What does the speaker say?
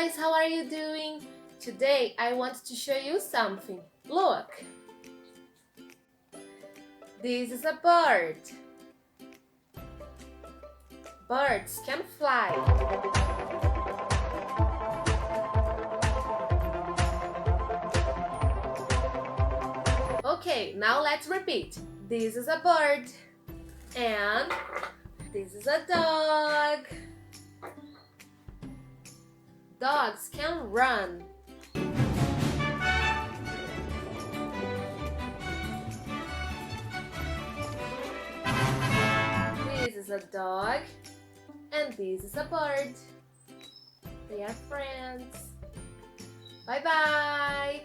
guys, how are you doing? Today I want to show you something. Look! This is a bird. Birds can fly. Okay, now let's repeat. This is a bird. And this is a dog. Dogs can run. This is a dog. And this is a bird. They are friends. Bye bye!